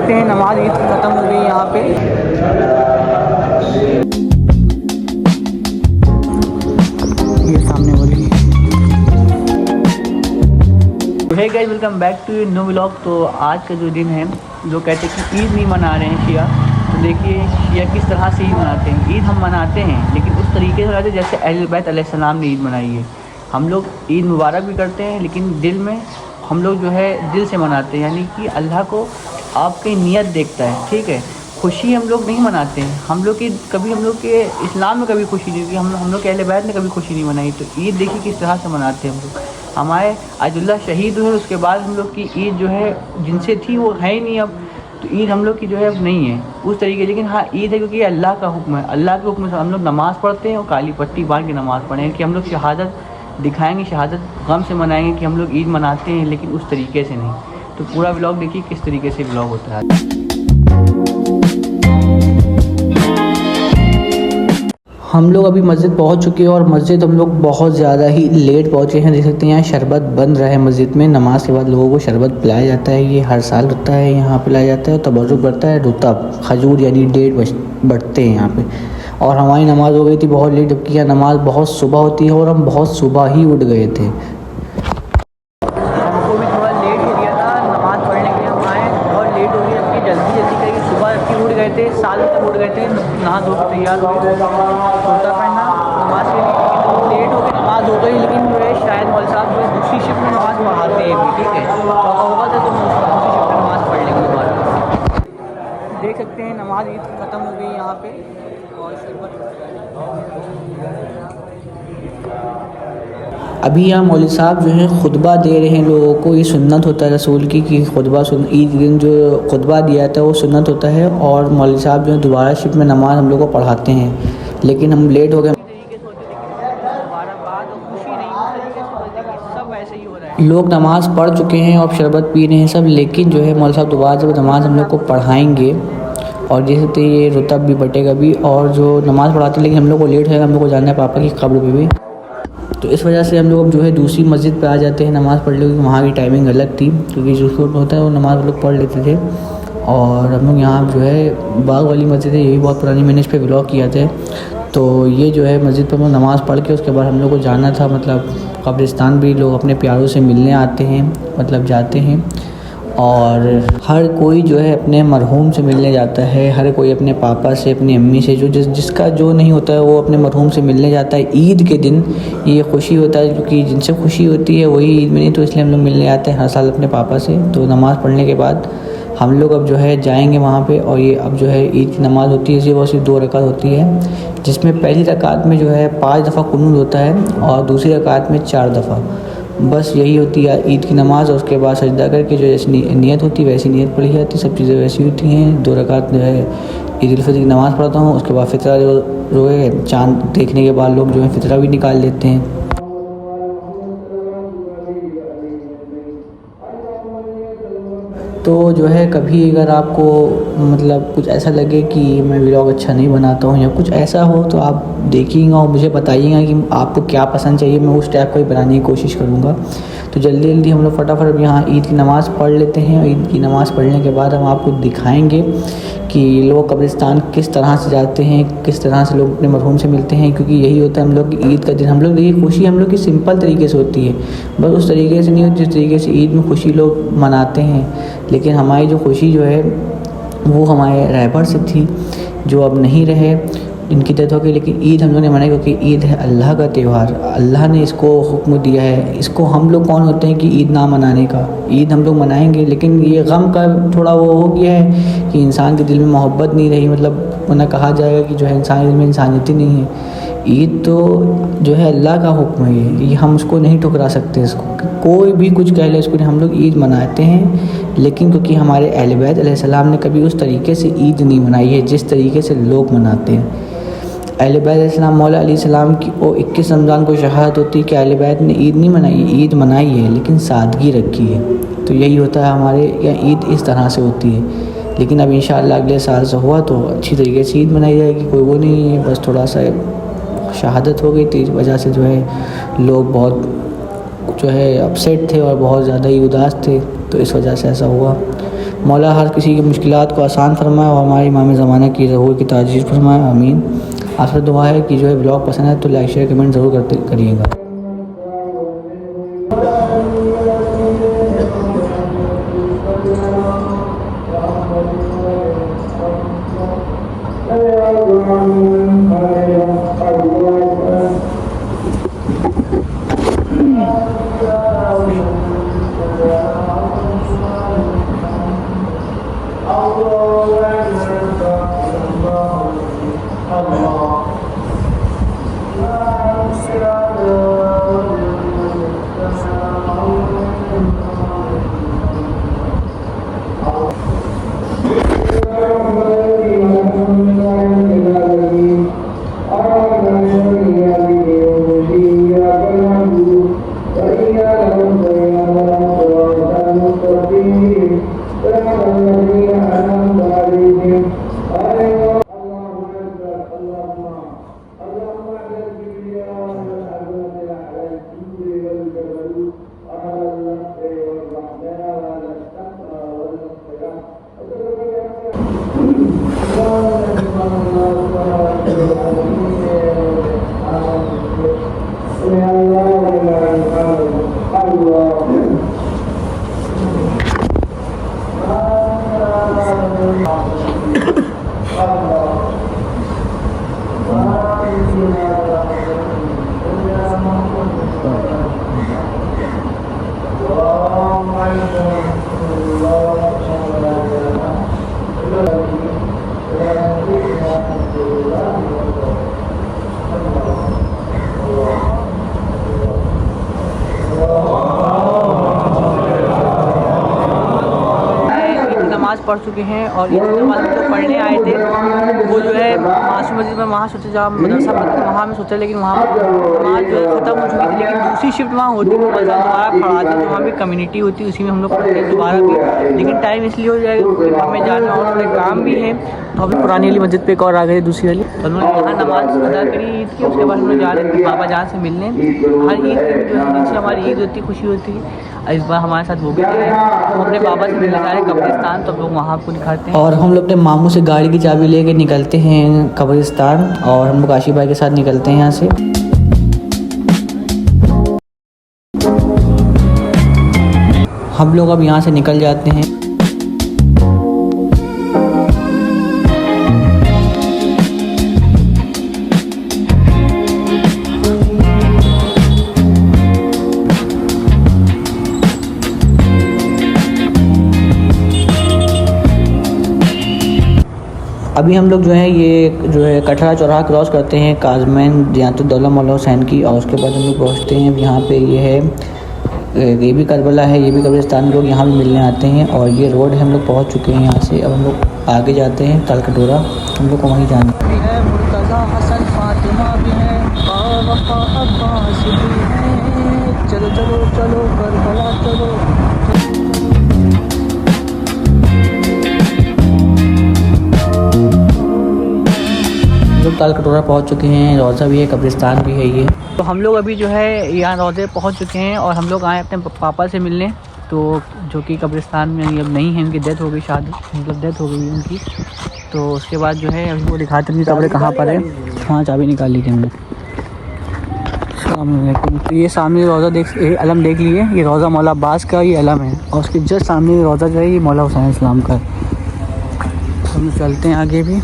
सकते हैं नमाज ईद ख़त्म हो गई यहाँ पे। ये सामने वाली है guys, welcome back to new vlog. तो आज का जो दिन है, जो कहते हैं कि ईद नहीं मना रहे हैं शिया, तो देखिए शिया किस तरह से ईद मनाते हैं। ईद हम मनाते हैं लेकिन उस तरीके से मनाते हैं जैसे अहले बैत अलैहिस्सलाम ने ईद मनाई है। हम लोग ईद मुबारक भी करते हैं लेकिन दिल में हम लोग जो है दिल से मनाते हैं, यानी कि अल्लाह को आपकी नीयत देखता है, ठीक है। खुशी हम लोग नहीं मनाते हैं, हम लोग की कभी हम लोग के इस्लाम में कभी खुशी नहीं हुई, हम लोग के अहले बैत ने कभी खुशी नहीं मनाई। तो ईद देखिए किस तरह से मनाते हैं हम लोग। हमारे अब्दुल्ला शहीद हुए, उसके बाद हम लोग की ईद जो है जिनसे थी वो है ही नहीं अब, तो ईद हम लोग की जो है अब नहीं है उस तरीके। लेकिन हाँ ईद है क्योंकि अल्लाह का हुक्म है, अल्लाह के हुक्म से हम लोग नमाज़ पढ़ते हैं और काली पट्टी बांध के नमाज़ पढ़ें कि हम लोग शहादत दिखाएंगे, शहादत गम से मनाएंगे कि हम लोग ईद मनाते हैं लेकिन उस तरीके से नहीं। तो पूरा व्लॉग देखिए किस तरीके से व्लॉग होता है। हम लोग अभी मस्जिद पहुंच चुके हैं और मस्जिद हम लोग बहुत ज़्यादा ही लेट पहुंचे हैं। देख सकते हैं यहाँ शरबत बन रहा है मस्जिद में। नमाज के बाद लोगों को शरबत पिलाया जाता है, ये हर साल होता है, यहाँ पिलाया जाता है। तबर्रुक बढ़ता है, रुतब खजूर यानी डेट बढ़ते हैं यहाँ पे। और हमारी नमाज़ हो गई थी बहुत लेट, जबकि यहाँ नमाज़ बहुत सुबह होती है और हम बहुत सुबह ही उठ गए थे। हमको भी थोड़ा लेट हो गया था नमाज़ पढ़ने के लिए, हम आए बहुत लेट हो गया, जबकि जल्दी करके सुबह उठ गए थे, 7 बजे तक उठ गए थे, नहा धो के तैयार हुए, कुर्ता पहना नमाज के लिए। लेट हो गई, नमाज हो गई, लेकिन जो है शायद मौलवी साहब जो है दूसरी शिफ्ट में नमाज़ पढ़ाते हैं अभी, ठीक है। तो होगा तो दूसरी शिफ्ट में नमाज़ पढ़ लेंगे दोबारा। देख सकते हैं नमाज ईद ख़त्म हो गई यहाँ पे और शरबत। अभी यहाँ मौलवी साहब जो है खुतबा दे रहे हैं लोगों को। ये सुन्नत होता है रसूल की कि खुतबा ईद दिन जो खुतबा दिया था वो सुन्नत होता है। और मौलवी साहब जो है दोबारा शिफ्ट में नमाज हम लोग को पढ़ाते हैं, लेकिन हम लेट हो गए। लोग नमाज़ पढ़ चुके हैं और शरबत पी रहे हैं सब, लेकिन जो है मौलवी साहब दोबारा जब नमाज़ हम लोग को पढ़ाएंगे और जैसे तो ये रुतब भी बटेगा भी, और जो नमाज़ पढ़ाते हैं, लेकिन हम लोग को लेट होगा, हम लोग को जाना है पापा की कब्र पे भी। तो इस वजह से हम लोग जो है दूसरी मस्जिद पे आ जाते हैं नमाज़ पढ़ ले, क्योंकि वहाँ की टाइमिंग अलग थी, क्योंकि जो स्कूल में होता है वो नमाज़ हम लोग पढ़ लेते थे। और हम लोग यहाँ जो है बाग वाली मस्जिद है, ये भी बहुत पुरानी, मैंने इस पर व्लॉग किया था। तो ये जो है मस्जिद पर हम लोग नमाज़ पढ़ के उसके बाद हम लोग को जाना था, मतलब कब्रिस्तान भी लोग अपने प्यारों से मिलने आते हैं, मतलब जाते हैं। और हर कोई जो है अपने मरहूम से मिलने जाता है, हर कोई अपने पापा से, अपनी अम्मी से, जो जिसका जो नहीं होता है वो अपने मरहूम से मिलने जाता है। ईद के दिन ये खुशी होता है, क्योंकि जिनसे खुशी होती है वही ईद में नहीं, तो इसलिए हम लोग मिलने आते हैं हर साल अपने पापा से। तो नमाज़ पढ़ने के बाद हम लोग अब जो है जाएंगे वहाँ पे, और ये अब जो है ईद की नमाज़ होती है, वो सिर्फ 2 रकात होती है, जिसमें पहली रकात में जो है 5 दफ़ा कुनूत होता है और दूसरी रकात में 4 दफ़ा। बस यही होती है ईद की नमाज़। और उसके बाद सजदा करके जो जैसी नीयत होती है वैसी नीयत पढ़ी जाती है, सब चीज़ें वैसी होती हैं। 2 रकात जो है ईद उल फितर की नमाज़ पढ़ता हूँ, उसके बाद फितरा जो है चाँद देखने के बाद लोग जो है फितरा भी निकाल लेते हैं। तो जो है कभी अगर आपको मतलब कुछ ऐसा लगे कि मैं व्लॉग अच्छा नहीं बनाता हूँ या कुछ ऐसा हो, तो आप देखिएगा और मुझे बताइएगा कि आपको क्या पसंद चाहिए, मैं उस टाइप का ही बनाने की कोशिश करूँगा। तो जल्दी जल्दी हम लोग फटाफट यहाँ ईद की नमाज़ पढ़ लेते हैं, और ईद की नमाज़ पढ़ने के बाद हम आपको दिखाएँगे कि लोग कब्रिस्तान किस तरह से जाते हैं, किस तरह से लोग अपने मरहूम से मिलते हैं। क्योंकि यही होता है हम लोग की ईद का दिन। हम लोग देखिए खुशी हम लोग की सिंपल तरीके से होती है, बस उस तरीके से नहीं होती जिस तरीके से ईद में खुशी लोग मनाते हैं। लेकिन हमारी जो खुशी जो है वो हमारे रहबर से थी, जो अब नहीं रहे, इनकी डेथ हो गई। लेकिन ईद हम लोग ने मनाई, क्योंकि ईद है अल्लाह का त्यौहार, अल्लाह ने इसको हुक्म दिया है। इसको हम लोग कौन होते हैं कि ईद ना मनाने का। ईद हम लोग मनाएंगे, लेकिन ये गम का थोड़ा वो हो गया है कि इंसान के दिल में मोहब्बत नहीं रही, मतलब वरना कहा जाएगा कि जो है इंसान के दिल में इंसानियत ही नहीं है। ईद तो जो है अल्लाह का हुक्म है, ये हम उसको नहीं ठुकरा सकते। इसको कोई भी कुछ कह ले, इसको हम लोग ईद मनाते हैं। लेकिन क्योंकि हमारे अहले बैत अलैहिस्सलाम ने कभी उस तरीके से ईद नहीं मनाई है जिस तरीके से लोग मनाते हैं। अहले बैत अलैहिस्सलाम, मौला अलैहिस्सलाम की वो 21 रमज़ान को शहादत होती है कि अहले बैत ने ईद नहीं मनाई, ईद मनाई है लेकिन सादगी रखी है। तो यही होता है हमारे यहाँ, ईद इस तरह से होती है। लेकिन अब इंशाअल्लाह अगले साल से हुआ तो अच्छी तरीके से ईद मनाई जाएगी, कोई वो नहीं है। बस थोड़ा सा शहादत हो गई थी, इस वजह से जो है लोग बहुत जो है अपसेट थे और बहुत ज़्यादा ही उदास थे। तो इस वजह से ऐसा हुआ। मौला हर किसी की मुश्किलात को आसान फरमाए और हमारे इमाम ज़माना की ज़हूर की ताजीर फरमाए, आमीन। आखिर दुआ है कि जो है ब्लॉग पसंद है तो लाइक शेयर कमेंट ज़रूर करिएगा। पढ़ चुके हैं और ये नमाज जो पढ़ने आए थे वो जो है मासूम मस्जिद में वहाँ सोचे जहाँ मदरसा वहाँ में सोचा, लेकिन वहाँ नमाज जो है ख़त्म हो चुकी थी। लेकिन दूसरी शिफ्ट वहाँ होती तो दोबारा पढ़ाते, तो वहाँ भी कम्युनिटी होती, उसी में हम लोग पढ़ते हैं दोबारा भी। लेकिन टाइम इसलिए हो जाएगा क्योंकि हमें जाना और थोड़े काम भी है, तो हम पुरानी वाली मस्जिद पे एक और आ गए दूसरी वाली, तो हम लोग यहाँ नमाज अदा करी ईद की। उसके बाद हम लोग जा रहे थे बाबा जान से मिलने। हर ईद जो हमारी ईद होती खुशी होती है, इस बार हमारे साथ वो भी है, तो अपने बाबा से मिलने जा रहे हैं कब्रिस्तान, तो हम लोग वहाँ आपको दिखाते हैं। और हम लोग अपने मामू से गाड़ी की चाबी लेके निकलते हैं कब्रिस्तान, और हम लोग आशिफ भाई के साथ निकलते हैं यहाँ से। हम लोग अब यहाँ से निकल जाते हैं। अभी हम लोग जो है ये जो है कटरा चौराहा क्रॉस करते हैं काजमैन ज़ियारतुद्दौला मौला हुसैन की, और उसके बाद हम लोग पहुँचते हैं यहाँ पे। ये है, ये भी करबला है, ये भी कब्रिस्तान, लोग यहाँ भी मिलने आते हैं। और ये रोड है, हम लोग पहुँच चुके हैं यहाँ से। अब हम लोग आगे जाते हैं तालकटोरा, हम लोग को वहीं जाना है। हसन फातिमा भी है, अब्बास भी है, चलो चलो चलो करबला चलो। लोग तालकटोरा पहुंच चुके हैं, रोज़ा भी है, कब्रिस्तान भी है ये। तो हम लोग अभी जो है यहाँ रोज़े पहुंच चुके हैं और हम लोग आए अपने पापा से मिलने, तो जो कि कब्रिस्तान में अब नहीं है, उनकी डेथ हो गई, शादी मतलब डेथ हो गई उनकी। तो उसके बाद जो है अभी वो दिखाते हैं कब्र कहाँ पर है। हाँ, चाबी निकाल ली थी हमने। अस्सलामुअलैकुम। तो ये सामने रोज़ा अलम देख लिए, ये रोज़ा मौला अब्बास का ये अलम है, और उसके जस्ट सामने रोज़ा जो है ये मौला हुसैन इस्लाम का। हम चलते हैं आगे भी।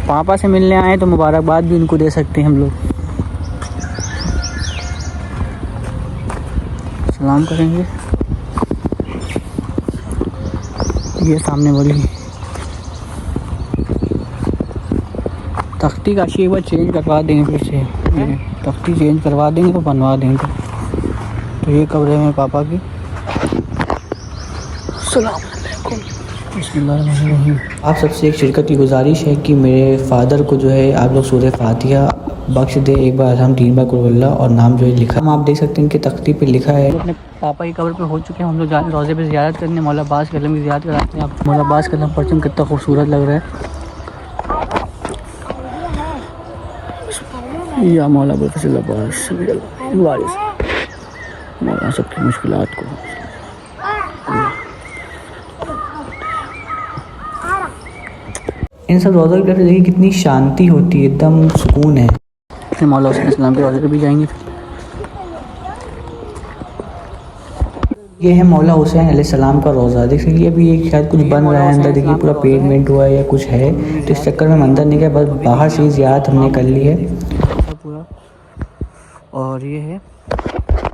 पापा से मिलने आए तो मुबारकबाद भी उनको दे सकते हैं हम लोग। सलाम करेंगे। ये सामने वाली तख्ती का एक बार चेंज करवा देंगे, फिर से ये तख्ती चेंज करवा देंगे तो बनवा देंगे। तो ये कब्र है मेरे पापा की। सलाम आप सबसे एक शिरकत की गुजारिश है कि मेरे फादर को जो है आप लोग सूरह फातिहा बख्श दे, एक बार हम 3 बार कुल अल्लाह, और नाम जो है लिखा, हम आप देख सकते हैं इनकी तख्ती पे लिखा है। अपने पापा की कब्र पे हो चुके हैं, हम लोग जाने रोज़े पे ज़ियारत करने, मौला अब्बास के अलम की ज़ियारत कराते हैं। आप मौला अब्बास का अलम परचम कितना खूबसूरत लग रहा है। या मौला अब्बास वारिस। मौला सबकी मुश्किलात को। इन सब रोज़ों की तरफ देखिए कितनी शांति होती है, एकदम सुकून है। मौला हुसैन इस्लाम के रोज़े पे भी जाएंगे। ये है मौला हुसैन अलैहिस्सलाम का रोज़ा। देख सकिए अभी ये शायद कुछ बन रहा है अंदर, देखिए पूरा पेंट हुआ है या कुछ है, तो इस चक्कर में हम अंदर नहीं गए, बस बाहर से ज़ियारत हमने कर ली है पूरा। और ये है,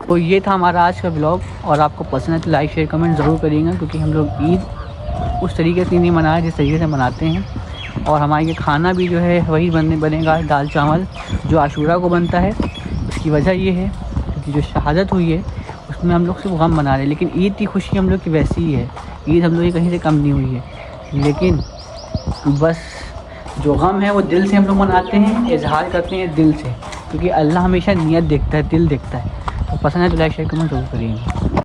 तो ये था हमारा आज का ब्लॉग। और आपको पसंद है तो लाइक शेयर कमेंट ज़रूर करिएगा, क्योंकि हम लोग ईद उस तरीके से नहीं मनाए जिस तरीके से मनाते हैं। और हमारे ये खाना भी जो है वही बनेगा, दाल चावल जो आशूरा को बनता है। इसकी वजह ये है कि जो शहादत हुई है उसमें हम लोग सिर्फ गम मना रहे हैं, लेकिन ईद की खुशी हम लोग की वैसी ही है। ईद हम लोग की कहीं से कम नहीं हुई है, लेकिन बस जो गम है वो दिल से हम लोग मनाते हैं, इजहार करते हैं दिल से, क्योंकि अल्लाह हमेशा नीयत देखता है, दिल देखता है। तो पसंद है तो लाइक शेयर कमेंट ज़रूर करिएगा।